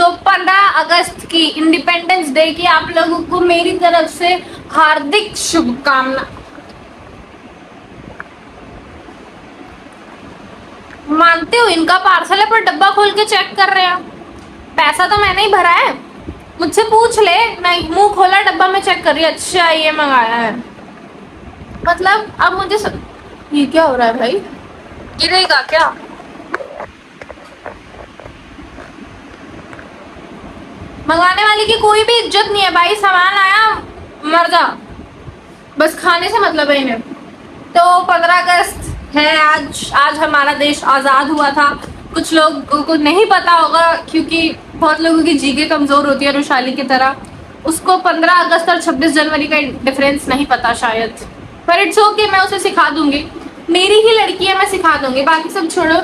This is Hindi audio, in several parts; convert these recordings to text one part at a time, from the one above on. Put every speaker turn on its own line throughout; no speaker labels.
सो 15 अगस्त की इंडिपेंडेंस डे की आप लोगों को मेरी तरफ से हार्दिक शुभकामना। मानते हो इनका पार्सल है पर डब्बा खोल के चेक कर रहे हैं। पैसा तो मैंने ही भरा है, मुझसे पूछ ले। मैं मुंह खोला डब्बा में चेक कर रही, अच्छा ये मंगाया है। मतलब अब मुझे ये क्या हो रहा है भाई, गिरेगा क्या? मंगाने वाले की कोई भी इज्जत नहीं है भाई, सामान आया मर जा, बस खाने से मतलब है इन्हें। तो 15 अगस्त है आज हमारा देश आज़ाद हुआ था। कुछ लोगों को नहीं पता होगा क्योंकि बहुत लोगों की जीके कमज़ोर होती है रुशाली की तरह, उसको 15 अगस्त और 26 जनवरी का डिफरेंस नहीं पता शायद, पर इट्स ओके, मैं उसे सिखा दूंगी। मेरी ही लड़की है, मैं सिखा दूंगी, बाकी सब छोड़ो।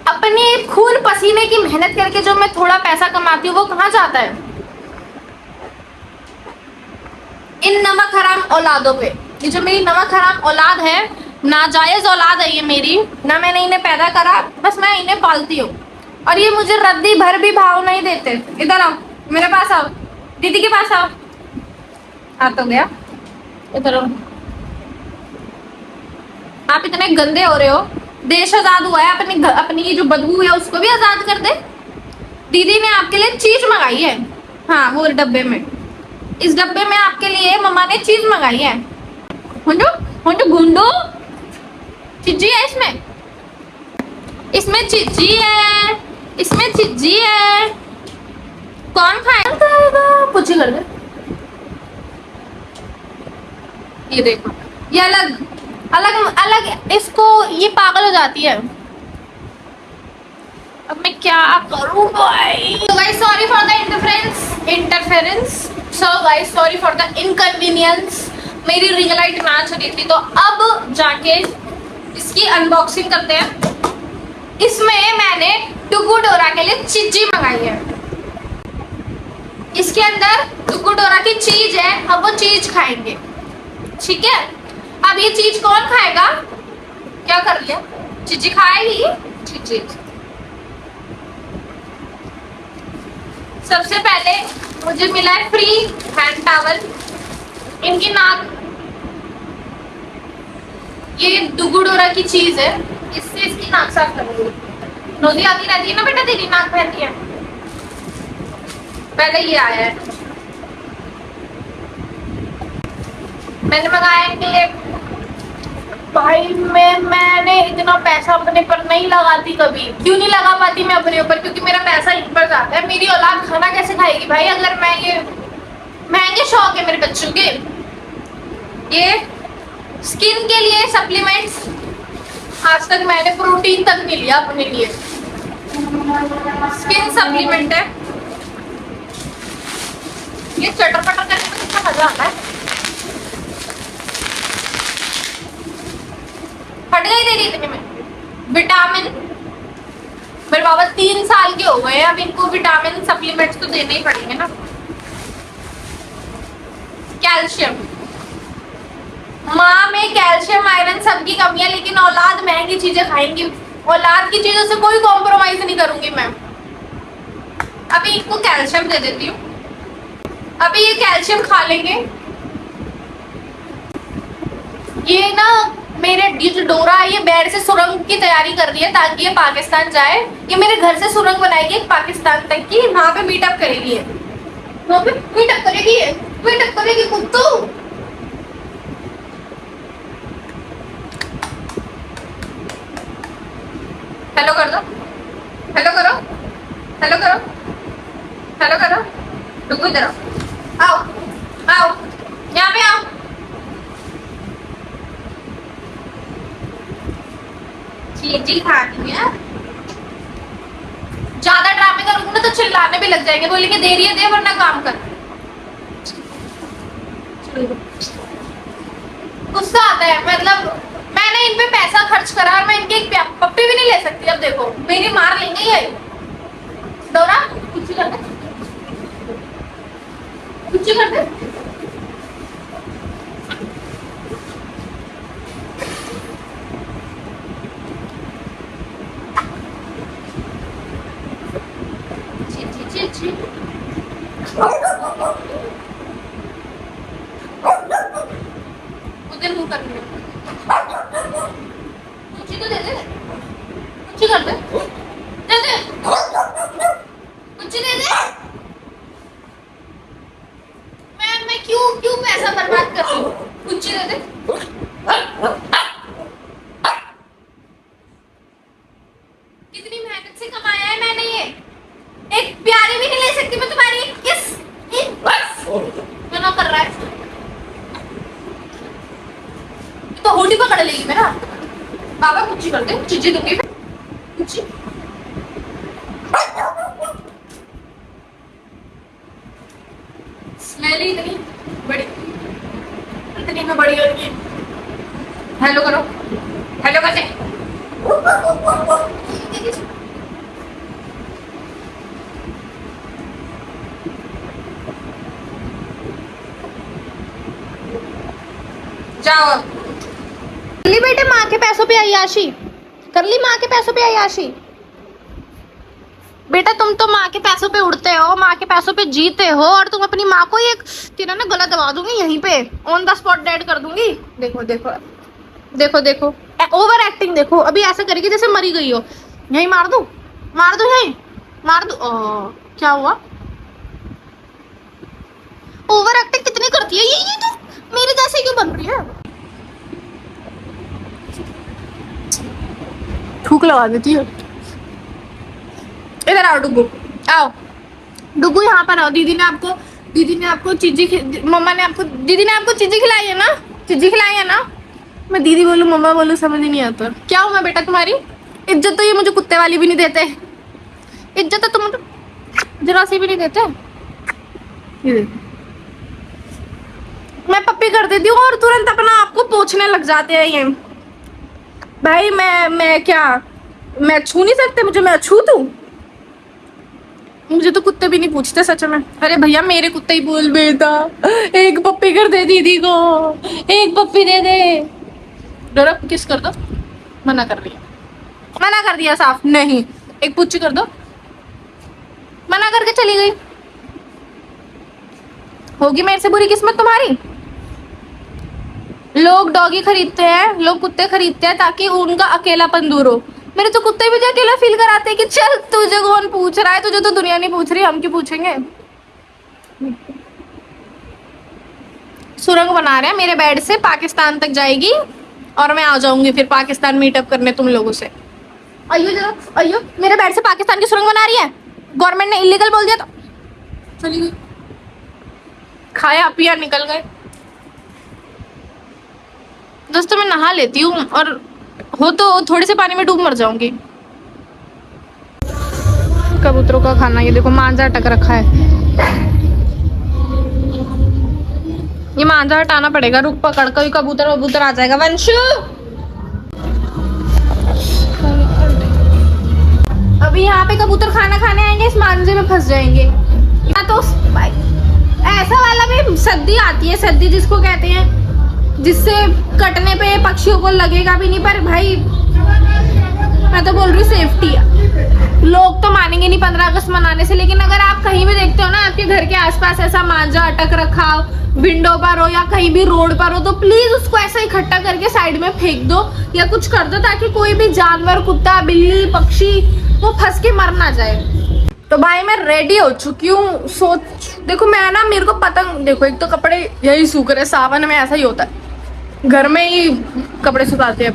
अपने खून पसीने की मेहनत करके जो मैं थोड़ा पैसा कमाती हूँ वो कहाँ जाता है? इन नमक हराम औलादों पे। ये जो मेरी नमक हराम औलाद है, नाजायज औलाद है ये मेरी, ना मैंने इन्हें पैदा करा, बस मैं इन्हें पालती हूँ। और ये मुझे रद्दी भर भी भाव नहीं देते। इधर आओ, मेरे पास आओ, दीदी के पास आओ। आ तो गया, इधर आओ। आप इतने गंदे हो रहे हो, देश आजाद हुआ है, अपनी ये जो बदबू है उसको भी आजाद कर दे। दीदी ने आपके लिए चीज मंगाई है, हाँ वो डब्बे में, इस डब्बे में आपके लिए मम्मा ने चीज मंगाई है। हुंडू हुंडू गुंडू चिज्जी है इसमें, इसमें चिज्जी है, इसमें चिज्जी है। कौन खाएगा? पूछी कर दे। ये देखो, ये अलग अलग अलग, इसको ये पागल हो जाती है। अब मैं क्या करूं भाई? So guys, sorry for the interference. So guys, sorry for the inconvenience. मेरी रिंग लाइट ना चली थी, तो अब जाके इसकी अनबॉक्सिंग करते हैं। इसमें मैंने टुकू डोरा के लिए चिज्जी मंगाई है। इसके अंदर टुकू डोरा की चीज है, अब वो चीज खाएंगे, ठीक है? अब ये चीज कौन खाएगा? क्या कर लिया? चिज्जी खाएगी। चिज्जी सबसे पहले मुझे मिला है फ्री हैंड टॉवल। इनकी नाक, ये दुगुडोरा की चीज है, इससे इसकी नाक साफ करूंगी। नोदी आती रहती है ना बेटा, तेरी नाक बहती है। पहले ये आया है, मैंने मंगाया इनके लिए। भाई मैंने इतना पैसा अपने पर नहीं लगाती कभी। क्यों नहीं लगा पाती मैं अपने ऊपर? क्योंकि मेरा पैसा इन पर जाता है। मेरी औलाद खाना कैसे खाएगी भाई, अगर मैं ये महंगे शौक है मेरे बच्चों के। ये स्किन के लिए सप्लीमेंट्स, आज तक मैंने प्रोटीन तक नहीं लिया अपने लिए। स्किन सप्लीमेंट है ये, चटर पटर करने में कितना मजा आता है। फट गई तेरी इतने में। विटामिन, मेरे बाबा 3 साल के हो गए हैं, अब इनको विटामिन सप्लीमेंट्स तो देने ही पड़ेंगे ना। कैल्शियम, माँ में कैल्शियम आयरन सबकी कमी है, लेकिन औलाद महंगी चीजें खाएंगी। औलाद की चीजों से कोई कॉम्प्रोमाइज नहीं करूंगी मैं। अभी इनको कैल्शियम दे देती हूँ, अभी ये कैल्शियम खा लेंगे। ये ना मेरे ये जो डोरा है, ये बैर से सुरंग की तैयारी कर रही है ताकि ये पाकिस्तान जाए। ये मेरे घर से सुरंग बनाएगी पाकिस्तान तक की, वहां पे मीटअप करेगी। वहां पे मीटअप करेगी, मीटअप करेगी कुत्तू। हेलो कर दो, हेलो करो, हेलो करो, हेलो करो। रुको, इधर आओ, आओ, यहाँ पे आओ। चीजी खानी है, ज्यादा ड्रामे करूंगी ना तो चिल्लाने भी लग जाएंगे, बोलेंगे दे रही है दे वरना काम कर। गुस्सा आता है, मतलब मैंने इन पे पैसा खर्च करा और मैं इनके एक पप्पी भी नहीं ले सकती। अब देखो मेरी मार लेंगे ये। डोरा कुछ कर दे, कुछ कर दे। उधर मुंह कर ले, कुछ तो दे दे, कुछ कर दे, दे दे, कुछ दे दे। मैं क्यों क्यों पैसा बर्बाद कर रही हूँ? कुछ दे दे। कितनी मेहनत से कमाया है मैंने ये, एक प्यारी भी नहीं ले सकती मैं तुम्हारी। किस क्या कर रहा है? तो होडी पकड़ लेगी मेरा। बाबा कुछ कर दे, चीजें दूंगी कुछ। स्मेल ही इतनी बड़ी, इतनी में बड़ी होती है। हेलो करो, हेलो कर दे। जाओ कर ली बेटे माँ के पैसों पे अय्याशी, कर ली माँ के पैसों पे अय्याशी। बेटा तुम तो माँ के पैसों पे उड़ते हो, माँ के पैसों पे जीते हो, और तुम अपनी माँ को एक तेरा ना गला दबा दूंगी यहीं पे, ऑन द स्पॉट डेड कर दूंगी। देखो देखो देखो देखो, ओवर एक्टिंग देखो, अभी ऐसा करेगी जैसे मरी गई हो। यहीं मार दूं, मार दूं, यहीं मार दूं। क्या हुआ? ओवर एक्टिंग कितनी करती है ये तो मेरे जैसे क्यों बन रही है? थूक लगा देती है। इधर आओ डुगू, आओ डुगू, यहाँ पर आओ। दीदी ने आपको चीजी, मम्मा ने आपको, दीदी ने आपको चीजी खिलाई है ना, चीजी खिलाई है ना। मैं दीदी बोलूं मम्मा बोलूं समझ ही नहीं आता। क्या हूँ मैं बेटा तुम्हारी? इज्जत तो ये मुझे कुत्ते वाली भी नहीं देते, इज्जत तो तुम मुझे जरा सी भी नहीं देते। मैं पप्पी कर देती हूँ और तुरंत अपना आपको पोंछने लग जाते हैं ये। भाई मैं क्या, मैं छू नहीं सकते मुझे? मैं छू दूं? मुझे तो कुत्ते भी नहीं पूछते सच में। अरे भैया मेरे कुत्ते ही बोल बेटा एक पप्पी कर दे दीदी को, एक पप्पी दे दे। डरा किस कर दो, मना कर रही है, मना कर दिया साफ, नहीं। एक पुच्ची कर दो, मना करके चली गई। होगी मेरे से बुरी किस्मत तुम्हारी। लोग डॉगी खरीदते हैं, लोग कुत्ते खरीदते हैं ताकि उनका अकेलापन दूर हो। मेरे तो कुत्ते भी जो अकेला फील कराते हैं कि चल तुझे कौन पूछ रहा है, तुझे तो दुनिया नहीं पूछ रही, हम क्यों पूछेंगे। सुरंग बना रहे हैं मेरे बेड से, पाकिस्तान तक जाएगी और मैं आ जाऊंगी फिर पाकिस्तान मीटअप करने तुम लोगों से। अयो जरा, अयो मेरे बेड से पाकिस्तान की सुरंग बना रही है, गवर्नमेंट ने इलीगल बोल दिया तो चली गई, खाया पिया निकल गए। दोस्तों मैं नहा लेती हूँ और हो तो थोड़े से पानी में डूब मर जाऊंगी। कबूतरों का खाना, ये देखो मांझा अटक रखा है, ये मांझा हटाना पड़ेगा। रुक पकड़ कर, कबूतर वबूतर आ जाएगा। वंशु अभी यहाँ पे कबूतर खाना खाने आएंगे, इस मांझे में फंस जाएंगे। या तो ऐसा वाला भी सद्दी आती है, सद्दी जिसको कहते हैं, जिससे कटने पे पक्षियों को लगेगा भी नहीं। पर भाई मैं तो बोल रही हूँ सेफ्टी है। लोग तो मानेंगे नहीं 15 अगस्त मनाने से, लेकिन अगर आप कहीं भी देखते हो ना आपके घर के आसपास ऐसा मांझा अटक रखा हो, विंडो पर हो या कहीं भी रोड पर हो, तो प्लीज उसको ऐसा इकट्ठा करके साइड में फेंक दो या कुछ कर दो, ताकि कोई भी जानवर, कुत्ता, बिल्ली, पक्षी वो फंस के मर ना जाए। तो भाई मैं रेडी हो चुकी हूँ। सोच देखो मैं ना, मेरे को पतंग देखो, एक तो कपड़े यही सूख रहे, सावन में ऐसा ही होता है, घर में ही कपड़े सुखाते हैं।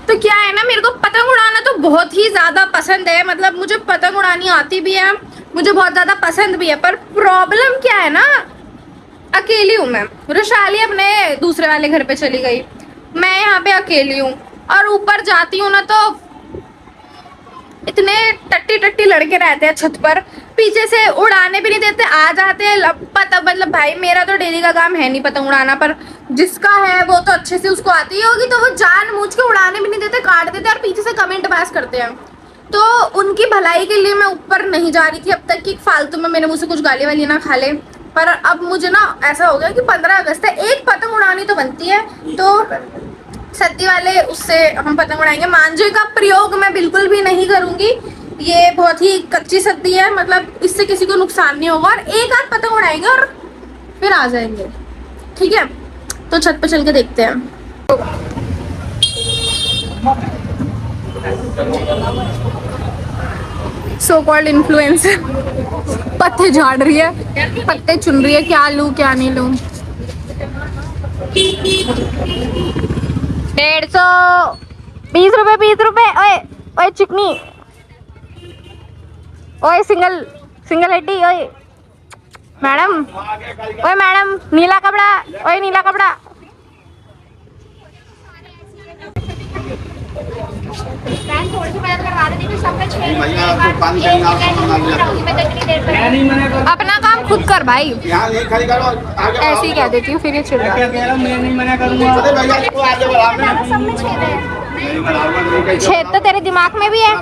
तो क्या है ना, मेरे को पतंग उड़ाना तो बहुत ही ज्यादा पसंद है, मतलब मुझे पतंग उड़ानी आती भी है, मुझे बहुत ज्यादा पसंद भी है। पर प्रॉब्लम क्या है ना, अकेली हूँ मैं। रुशाली अपने दूसरे वाले घर पे चली गई, मैं यहाँ पे अकेली हूँ, और ऊपर जाती हूँ ना तो इतने टट्टी टट्टी लड़के रहते हैं छत पर, पीछे से उड़ाने भी नहीं देते, आ जाते हैं। पता मतलब भाई मेरा तो डेली का काम है नहीं पतंग उड़ाना, पर जिसका है वो तो अच्छे से उसको आती ही होगी, तो वो जानबूझ के उड़ाने भी नहीं देते, काट देते और पीछे से कमेंट पास करते हैं। तो उनकी भलाई के लिए मैं ऊपर नहीं जा रही थी अब तक कि फालतू में मेरे मुंह से कुछ गाली वाली ना खा ले। पर अब मुझे ना ऐसा हो गया कि 15 अगस्त है, एक पतंग उड़ानी तो बनती है, तो सद्दी वाले उससे हम पतंग उड़ाएंगे। मांझे का प्रयोग मैं बिल्कुल भी नहीं करूंगी, ये बहुत ही कच्ची सब्जी है, मतलब इससे किसी को नुकसान नहीं होगा, और एक आध पतंग उड़ाएंगे और फिर आ जाएंगे। ठीक है, तो छत पे चल के देखते हैं। सो कॉल्ड इन्फ्लुएंसर पत्ते झाड़ रही है, पत्ते चुन रही है, क्या लूं क्या नहीं लूं। 150, 20 रुपए, 20 रुपए। ओए ओए चिकनी, ओए सिंगल हेडी, ओए मैडम, ओए मैडम, नीला कपड़ा, ओए नीला कपड़ा। अपना काम खुद कर भाई, ऐसे ही कह देती हूँ फिर ये चिढ़ जाती है। छेद तो तेरे दिमाग में भी है।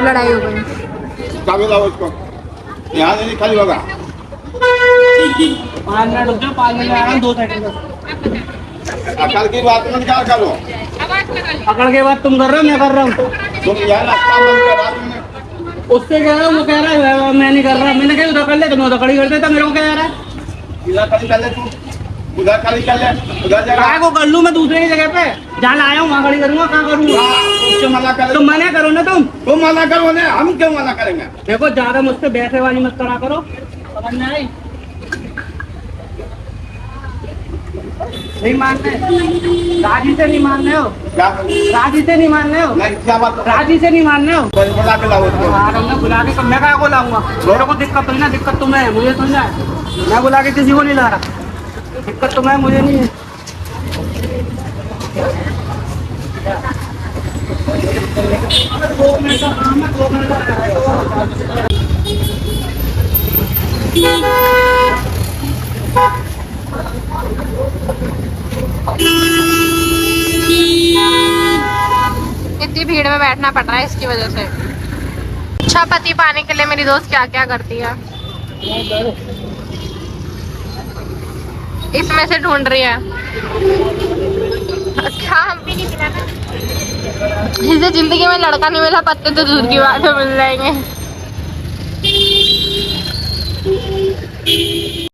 लड़ाई हो गई।
यहाँ नहीं खाली होगा।
5 मिनट रुक जाओ, 5 मिनट आ रहा हूँ, 2 सेकंड।
अकल की बात में क्या करो?
अकड़ के बाद तुम कर रहे हो, मैं कर रहा हूँ।
तुम यहाँ नाश्ता बंद करा तुमने।
उससे कह रहा हूँ, वो कह रहा है मैं नहीं कर रहा। मैंने कहा उधर कर ले, तुम उधर खड़ी कर देता, मेरे को क्या कह रहा है?
इधर खाली कर ले तू, उधर खाली कर ले, उधर जगह
काय को कर लूँ मैं दूसरे की जगह पे? जहाँ लाया हूँ वहाँ खड़ी करूँगा, कहाँ करूँगा?
उससे मना कर।
तुम मना करो ना,
तुम मना करो ना, हम क्यों मना करेंगे?
देखो ज्यादा मुझसे बहसेबाजी मत करा करो, समझ में आई? नहीं मानने, राजी से नहीं मानने हो,
क्या
राजी से नहीं मानने हो,
नहीं क्या बात?
राजी से नहीं मानने हो।
बुला के लाओ उसको।
आ रहा हूँ ना, बुला के, मैं क्या को लाऊंगा? मेरे को दिक्कत तो नहीं ना, दिक्कत तुम्हें है, मुझे थोड़ी ना है। मैं बुला के किसी को नहीं ला रहा, दिक्कत तुम्हें है, मुझे नहीं है।
इतनी भीड़ में बैठना पड़ रहा है इसकी वजह से। अच्छा पति पाने के लिए मेरी दोस्त क्या क्या करती है, इसमें से ढूंढ रही है। क्या इसे जिंदगी में लड़का नहीं मिला, पत्ते तो दूर की बात है, मिल जाएंगे।